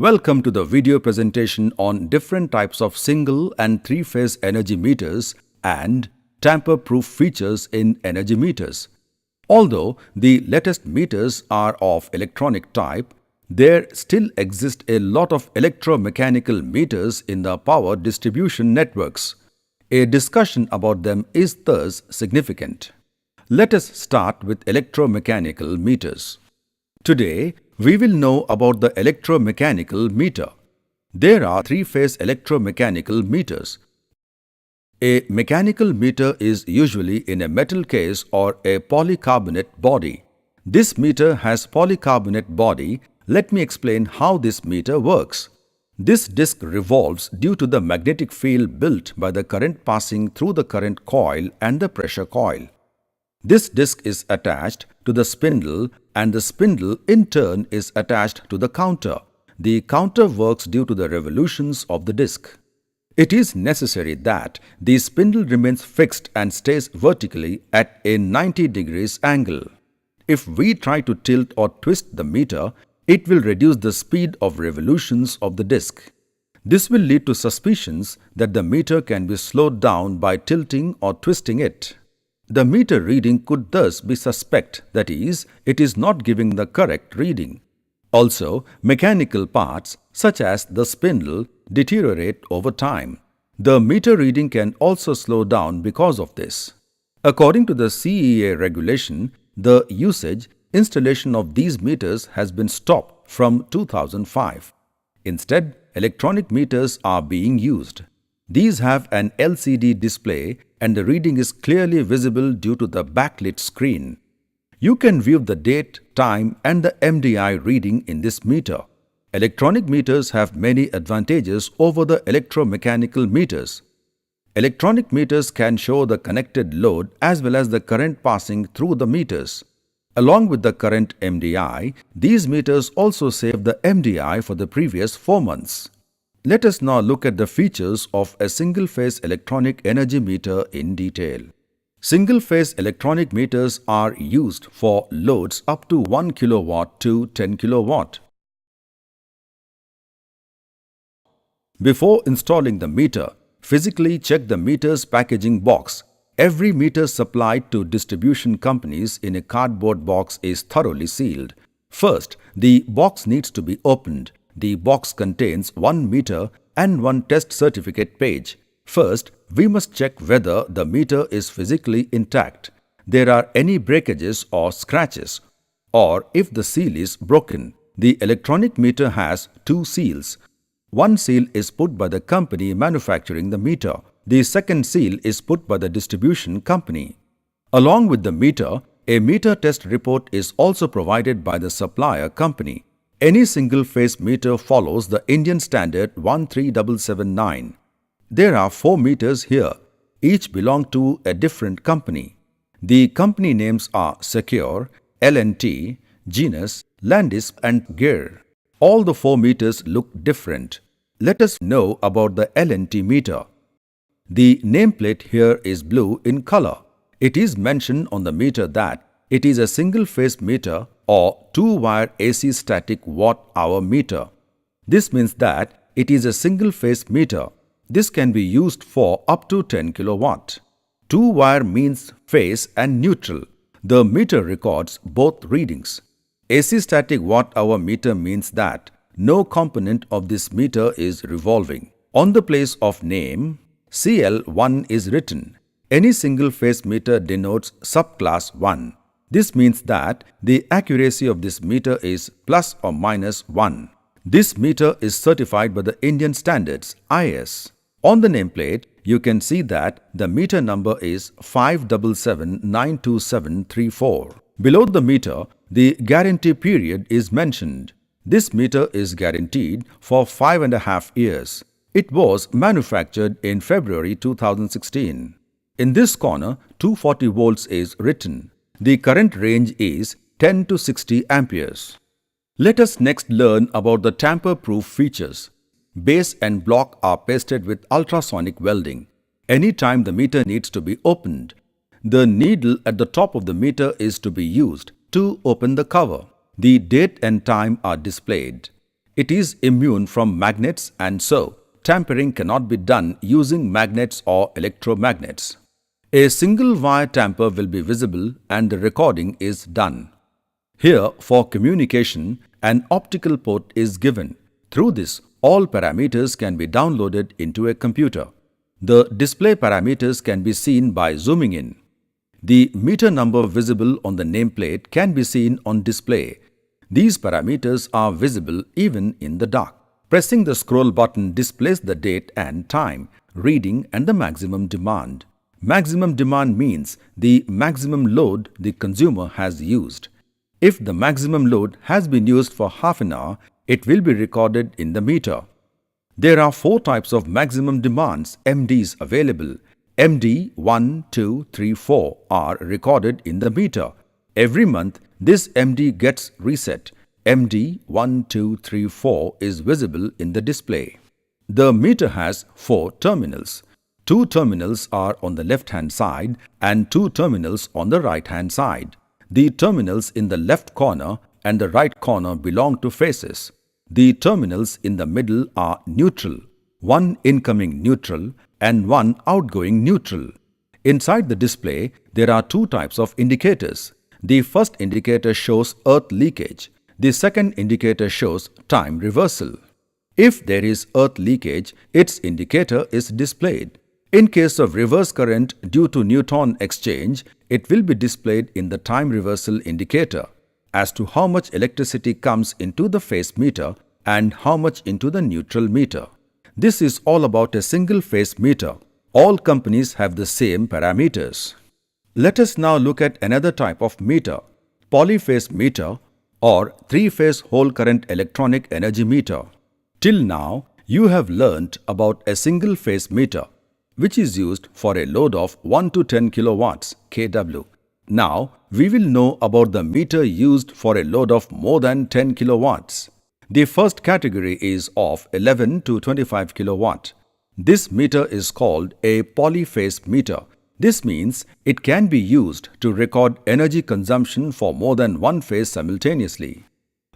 Welcome to the video presentation on different types of single and three-phase energy meters and tamper-proof features in energy meters. Although the latest meters are of electronic type, there still exist a lot of electromechanical meters in the power distribution networks. A discussion about them is thus significant. Let us start with electromechanical meters. Today, we will know about the electromechanical meter. There are three-phase electromechanical meters. A mechanical meter is usually in a metal case or a polycarbonate body. This meter has polycarbonate body. Let me explain how this meter works. This disc revolves due to the magnetic field built by the current passing through the current coil and the pressure coil. This disc is attached to the spindle and the spindle in turn is attached to the counter. The counter works due to the revolutions of the disc. It is necessary that the spindle remains fixed and stays vertically at a 90 degrees angle. If we try to tilt or twist the meter, it will reduce the speed of revolutions of the disc. This will lead to suspicions that the meter can be slowed down by tilting or twisting it. The meter reading could thus be suspect, that is, it is not giving the correct reading. Also, mechanical parts such as the spindle deteriorate over time. The meter reading can also slow down because of this. According to the CEA regulation, the installation of these meters has been stopped from 2005. Instead, electronic meters are being used. These have an LCD display and the reading is clearly visible due to the backlit screen. You can view the date, time and the MDI reading in this meter. Electronic meters have many advantages over the electromechanical meters. Electronic meters can show the connected load as well as the current passing through the meters. Along with the current MDI, these meters also save the MDI for the previous 4 months. Let us now look at the features of a single-phase electronic energy meter in detail. Single-phase electronic meters are used for loads up to 1 kilowatt to 10 kilowatt. Before installing the meter, physically check the meter's packaging box. Every meter supplied to distribution companies in a cardboard box is thoroughly sealed. First, the box needs to be opened. The box contains 1 meter and 1 test certificate page. First, we must check whether the meter is physically intact. There are any breakages or scratches, or if the seal is broken. The electronic meter has 2 seals. One seal is put by the company manufacturing the meter. The second seal is put by the distribution company. Along with the meter, a meter test report is also provided by the supplier company. Any single-phase meter follows the Indian standard 13779. There are 4 meters here. Each belong to a different company. The company names are Secure, L&T, Genus, Landis and Gear. All the 4 meters look different. Let us know about the L&T meter. The nameplate here is blue in color. It is mentioned on the meter that it is a single-phase meter or 2-wire AC static watt-hour meter. This means that it is a single-phase meter. This can be used for up to 10 kilowatt. 2-wire means phase and neutral. The meter records both readings. AC static watt-hour meter means that no component of this meter is revolving. On the place of name, CL1 is written. Any single-phase meter denotes subclass 1. This means that the accuracy of this meter is plus or minus 1. This meter is certified by the Indian standards IS. On the nameplate, you can see that the meter number is 577-92734. Below the meter, the guarantee period is mentioned. This meter is guaranteed for 5.5 years. It was manufactured in February 2016. In this corner, 240 volts is written. The current range is 10 to 60 amperes. Let us next learn about the tamper-proof features. Base and block are pasted with ultrasonic welding. Anytime the meter needs to be opened, the needle at the top of the meter is to be used to open the cover. The date and time are displayed. It is immune from magnets, and so tampering cannot be done using magnets or electromagnets. A single wire tamper will be visible and the recording is done. Here, for communication, an optical port is given. Through this, all parameters can be downloaded into a computer. The display parameters can be seen by zooming in. The meter number visible on the nameplate can be seen on display. These parameters are visible even in the dark. Pressing the scroll button displays the date and time, reading and the maximum demand. Maximum demand means the maximum load the consumer has used. If the maximum load has been used for half an hour, it will be recorded in the meter. There are 4 types of maximum demands MDs available. MD 1, 2, 3, 4 are recorded in the meter. Every month, this MD gets reset. MD 1, 2, 3, 4 is visible in the display. The meter has 4 terminals. 2 terminals are on the left-hand side and 2 terminals on the right-hand side. The terminals in the left corner and the right corner belong to phases. The terminals in the middle are neutral, 1 incoming neutral and 1 outgoing neutral. Inside the display, there are 2 types of indicators. The first indicator shows earth leakage. The second indicator shows time reversal. If there is earth leakage, its indicator is displayed. In case of reverse current due to neutron exchange, it will be displayed in the time reversal indicator. As to how much electricity comes into the phase meter and how much into the neutral meter. This is all about a single phase meter. All companies have the same parameters. Let us now look at another type of meter, polyphase meter or 3-phase whole current electronic energy meter. Till now, you have learnt about a single phase meter, which is used for a load of 1 to 10 kilowatts kW. Now, we will know about the meter used for a load of more than 10 kilowatts. The first category is of 11 to 25 kilowatt. This meter is called a polyphase meter. This means it can be used to record energy consumption for more than one phase simultaneously.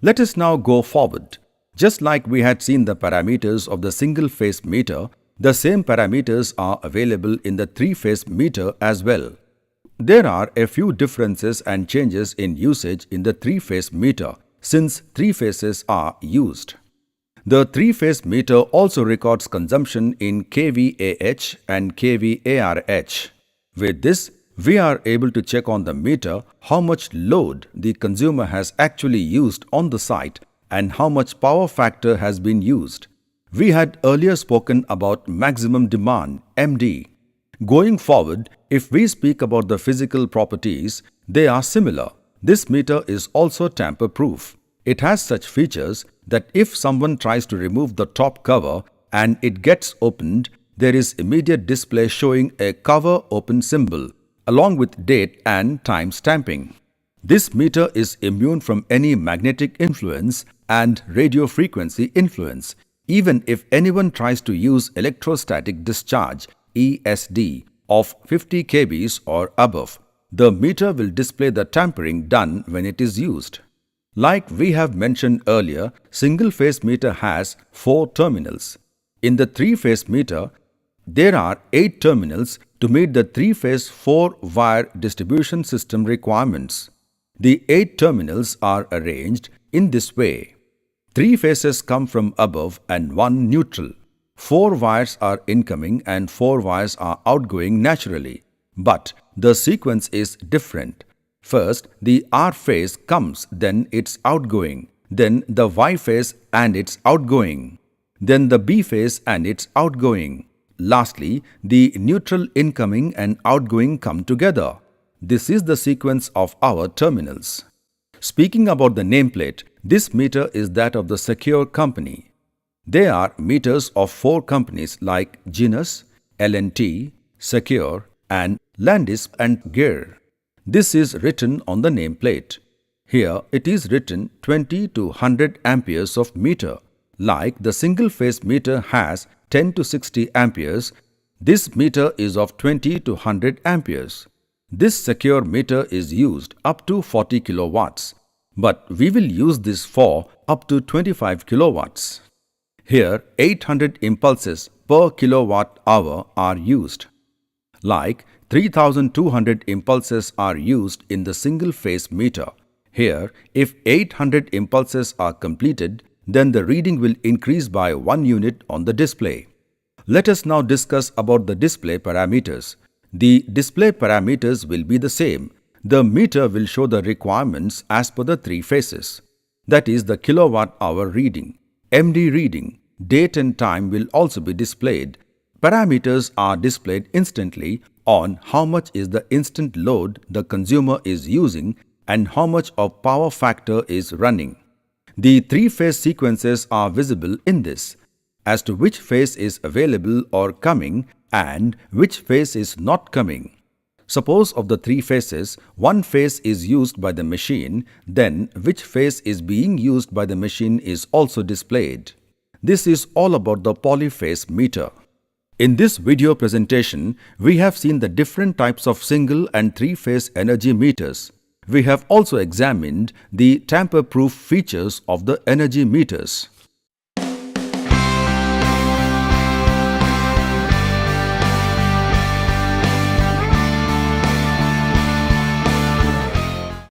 Let us now go forward. Just like we had seen the parameters of the single phase meter, the same parameters are available in the 3-phase meter as well. There are a few differences and changes in usage in the 3-phase meter since 3 phases are used. The 3-phase meter also records consumption in kVAH and kVARH. With this, we are able to check on the meter how much load the consumer has actually used on the site and how much power factor has been used. We had earlier spoken about maximum demand, MD. Going forward, if we speak about the physical properties, they are similar. This meter is also tamper-proof. It has such features that if someone tries to remove the top cover and it gets opened, there is immediate display showing a cover open symbol, along with date and time stamping. This meter is immune from any magnetic influence and radio frequency influence. Even if anyone tries to use electrostatic discharge (ESD) of 50 kBs or above, the meter will display the tampering done when it is used. Like we have mentioned earlier, single-phase meter has 4 terminals. In the 3-phase meter, there are 8 terminals to meet the 3-phase 4-wire distribution system requirements. The 8 terminals are arranged in this way. 3 phases come from above and 1 neutral. 4 wires are incoming and 4 wires are outgoing naturally. But the sequence is different. First, the R phase comes, then it's outgoing. Then the Y phase and it's outgoing. Then the B phase and it's outgoing. Lastly, the neutral incoming and outgoing come together. This is the sequence of our terminals. Speaking about the nameplate, this meter is that of the Secure company. They are meters of 4 companies like Genus, L&T, Secure and Landis and Gear. This is written on the nameplate. Here it is written 20 to 100 amperes of meter. Like the single-phase meter has 10 to 60 amperes, this meter is of 20 to 100 amperes. This Secure meter is used up to 40 kilowatts. but we will use this for up to 25 kilowatts. Here 800 impulses per kilowatt hour are used. Like 3200 impulses are used in the single phase meter. Here, if 800 impulses are completed, then the reading will increase by 1 unit on the display. Let us now discuss about the display parameters. The display parameters will be the same. The meter will show the requirements as per the three phases. That is the kilowatt hour reading, MD reading, date and time will also be displayed. Parameters are displayed instantly on how much is the instant load the consumer is using and how much of power factor is running. The three-phase sequences are visible in this, as to which phase is available or coming and which phase is not coming. Suppose of the three phases, one phase is used by the machine, then which phase is being used by the machine is also displayed. This is all about the polyphase meter. In this video presentation, we have seen the different types of single and three-phase energy meters. We have also examined the tamper-proof features of the energy meters.